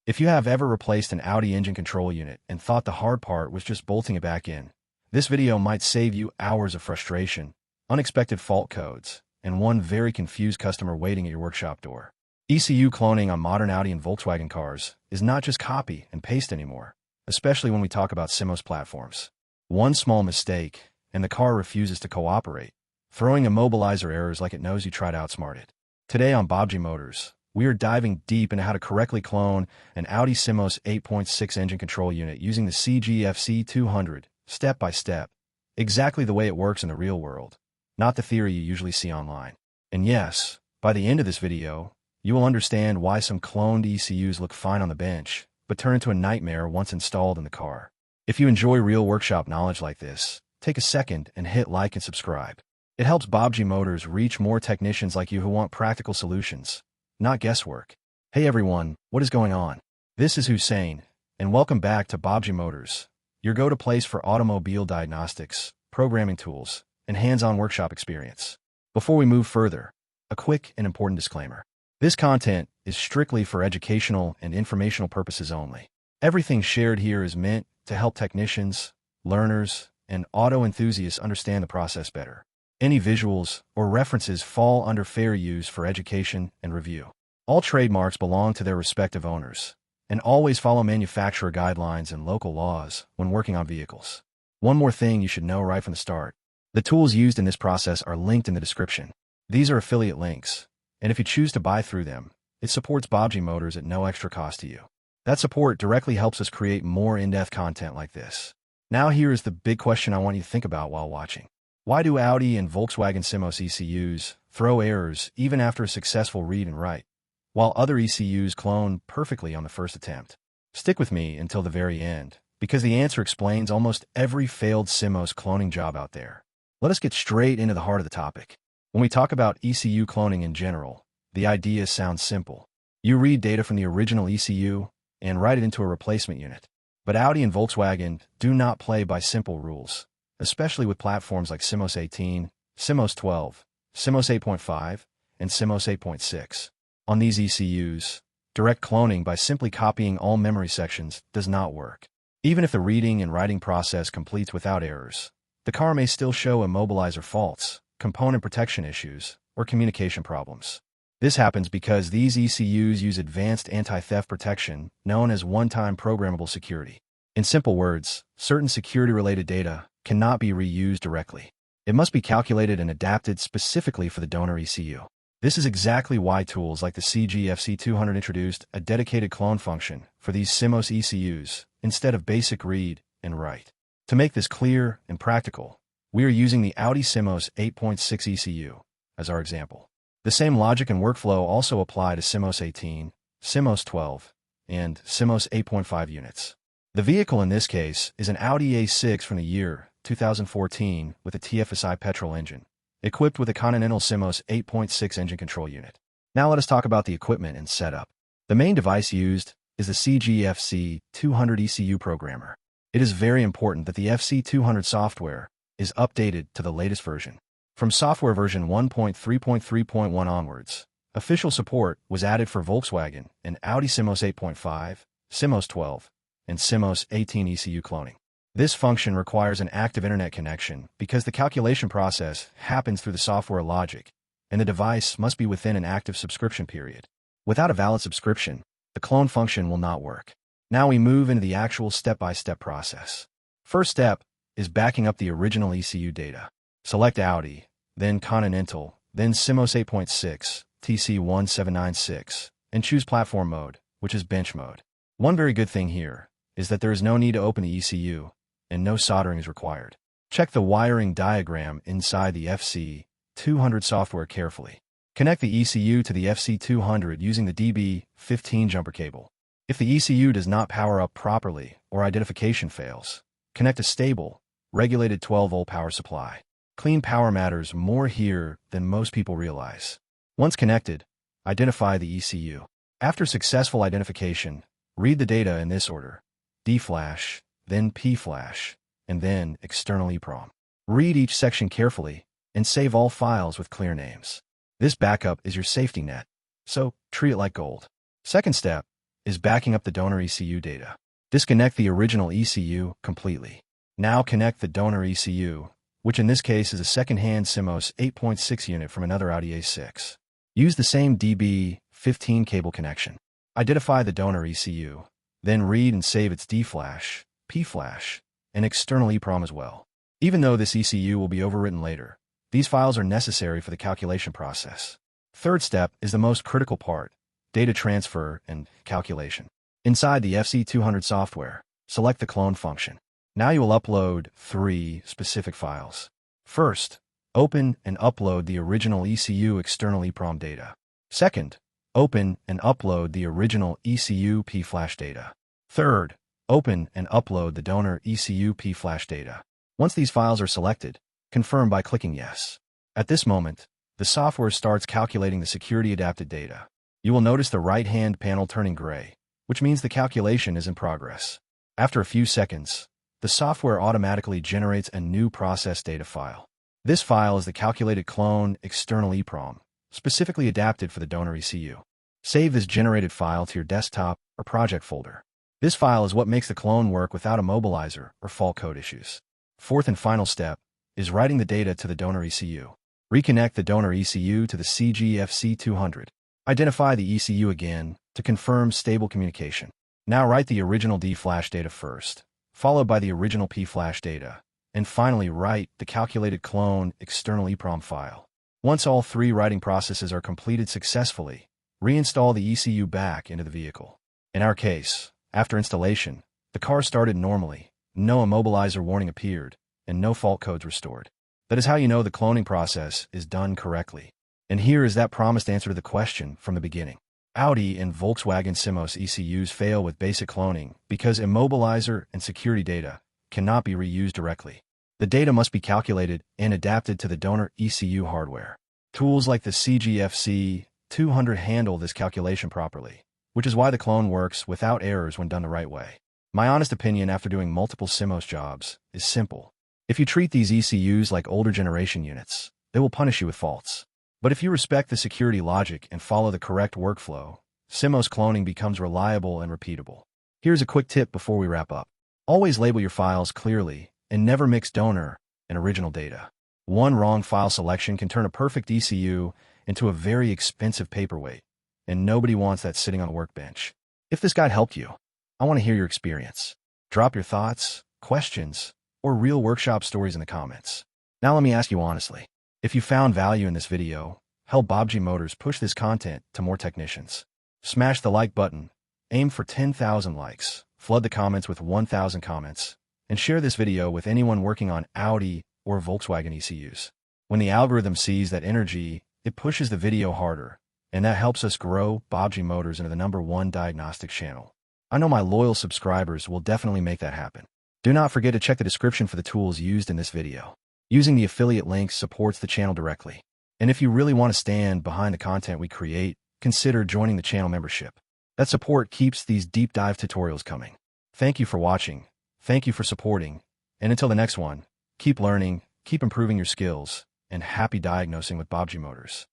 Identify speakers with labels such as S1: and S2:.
S1: If you have ever replaced an Audi engine control unit and thought the hard part was just bolting it back in, this video might save you hours of frustration, unexpected fault codes, and one very confused customer waiting at your workshop door. ECU cloning on modern Audi and Volkswagen cars is not just copy and paste anymore, especially when we talk about Simos platforms. One small mistake, and the car refuses to cooperate, throwing immobilizer errors like it knows you tried to outsmart it. Today on Baabji Motors, we are diving deep into how to correctly clone an Audi Simos 8.6 engine control unit using the CG FC200, step by step, exactly the way it works in the real world, not the theory you usually see online. And yes, by the end of this video, you will understand why some cloned ECUs look fine on the bench, but turn into a nightmare once installed in the car. If you enjoy real workshop knowledge like this, take a second and hit like and subscribe. It helps Baabji Motors reach more technicians like you who want practical solutions, not guesswork. Hey everyone, what is going on? This is Hussein, and welcome back to Baabji Motors, your go-to place for automobile diagnostics, programming tools, and hands-on workshop experience. Before we move further, a quick and important disclaimer. This content is strictly for educational and informational purposes only. Everything shared here is meant to help technicians, learners, and auto enthusiasts understand the process better. Any visuals or references fall under fair use for education and review. All trademarks belong to their respective owners, and always follow manufacturer guidelines and local laws when working on vehicles. One more thing you should know right from the start. The tools used in this process are linked in the description. These are affiliate links, and if you choose to buy through them, it supports Baabji Motors at no extra cost to you. That support directly helps us create more in-depth content like this. Now here is the big question I want you to think about while watching. Why do Audi and Volkswagen Simos ECUs throw errors even after a successful read and write, while other ECUs clone perfectly on the first attempt? Stick with me until the very end, because the answer explains almost every failed Simos cloning job out there. Let us get straight into the heart of the topic. When we talk about ECU cloning in general, the idea sounds simple. You read data from the original ECU and write it into a replacement unit. But Audi and Volkswagen do not play by simple rules, especially with platforms like Simos 18, Simos 12, Simos 8.5, and Simos 8.6. On these ECUs, direct cloning by simply copying all memory sections does not work. Even if the reading and writing process completes without errors, the car may still show immobilizer faults, component protection issues, or communication problems. This happens because these ECUs use advanced anti-theft protection known as one-time programmable security. In simple words, certain security-related data cannot be reused directly. It must be calculated and adapted specifically for the donor ECU. This is exactly why tools like the CG FC200 introduced a dedicated clone function for these Simos ECUs instead of basic read and write. To make this clear and practical, we are using the Audi Simos 8.6 ECU as our example. The same logic and workflow also apply to Simos 18, Simos 12, and Simos 8.5 units. The vehicle in this case is an Audi A6 from the year 2014 with a TFSI petrol engine, equipped with a Continental Simos 8.6 engine control unit. Now let us talk about the equipment and setup. The main device used is the CG FC200 ECU programmer. It is very important that the FC200 software is updated to the latest version. From software version 1.3.3.1 onwards, official support was added for Volkswagen and Audi Simos 8.5, Simos 12, and Simos 18 ECU cloning. This function requires an active internet connection because the calculation process happens through the software logic, and the device must be within an active subscription period. Without a valid subscription, the clone function will not work. Now we move into the actual step-by-step process. First step is backing up the original ECU data. Select Audi, then Continental, then Simos 8.6, TC1796, and choose platform mode, which is bench mode. One very good thing here is that there is no need to open the ECU, and no soldering is required. Check the wiring diagram inside the FC200 software carefully. Connect the ECU to the FC200 using the DB15 jumper cable. If the ECU does not power up properly or identification fails, connect a stable, regulated 12-volt power supply. Clean power matters more here than most people realize. Once connected, identify the ECU. After successful identification, read the data in this order: D-flash, then P-flash, and then external EEPROM. Read each section carefully and save all files with clear names. This backup is your safety net, so treat it like gold. Second step is backing up the donor ECU data. Disconnect the original ECU completely. Now connect the donor ECU, which in this case is a second-hand Simos 8.6 unit from another Audi A6. Use the same DB15 cable connection. Identify the donor ECU, then read and save its D-flash, P-flash, and external EEPROM as well. Even though this ECU will be overwritten later, these files are necessary for the calculation process. Third step is the most critical part: data transfer and calculation. Inside the FC200 software, select the clone function. Now you will upload 3 specific files. First, open and upload the original ECU external EEPROM data. Second, open and upload the original ECU P-flash data. Third, open and upload the donor ECU P-flash data. Once these files are selected, confirm by clicking Yes. At this moment, the software starts calculating the security-adapted data. You will notice the right-hand panel turning gray, which means the calculation is in progress. After a few seconds, the software automatically generates a new process data file. This file is the calculated clone external EEPROM, specifically adapted for the donor ECU. Save this generated file to your desktop or project folder. This file is what makes the clone work without immobilizer or fault code issues. Fourth and final step is writing the data to the donor ECU. Reconnect the donor ECU to the CG FC200. Identify the ECU again to confirm stable communication. Now write the original D-flash data first, followed by the original P-flash data, and finally write the calculated clone external EEPROM file. Once all 3 writing processes are completed successfully, reinstall the ECU back into the vehicle. In our case, after installation, the car started normally, no immobilizer warning appeared, and no fault codes restored. That is how you know the cloning process is done correctly. And here is that promised answer to the question from the beginning. Audi and Volkswagen Simos ECUs fail with basic cloning because immobilizer and security data cannot be reused directly. The data must be calculated and adapted to the donor ECU hardware. Tools like the CG FC200 handle this calculation properly, which is why the clone works without errors when done the right way. My honest opinion after doing multiple Simos jobs is simple. If you treat these ECUs like older generation units, they will punish you with faults. But if you respect the security logic and follow the correct workflow, Simos cloning becomes reliable and repeatable. Here's a quick tip before we wrap up. Always label your files clearly and never mix donor and original data. One wrong file selection can turn a perfect ECU into a very expensive paperweight, and nobody wants that sitting on a workbench. If this guide helped you, I want to hear your experience. Drop your thoughts, questions, or real workshop stories in the comments. Now let me ask you honestly. If you found value in this video, help Baabji Motors push this content to more technicians. Smash the like button, aim for 10,000 likes, flood the comments with 1,000 comments, and share this video with anyone working on Audi or Volkswagen ECUs. When the algorithm sees that energy, it pushes the video harder, and that helps us grow Baabji Motors into the #1 diagnostics channel. I know my loyal subscribers will definitely make that happen. Do not forget to check the description for the tools used in this video. Using the affiliate links supports the channel directly. And if you really want to stand behind the content we create, consider joining the channel membership. That support keeps these deep dive tutorials coming. Thank you for watching. Thank you for supporting. And until the next one, keep learning, keep improving your skills, and happy diagnosing with Baabji Motors.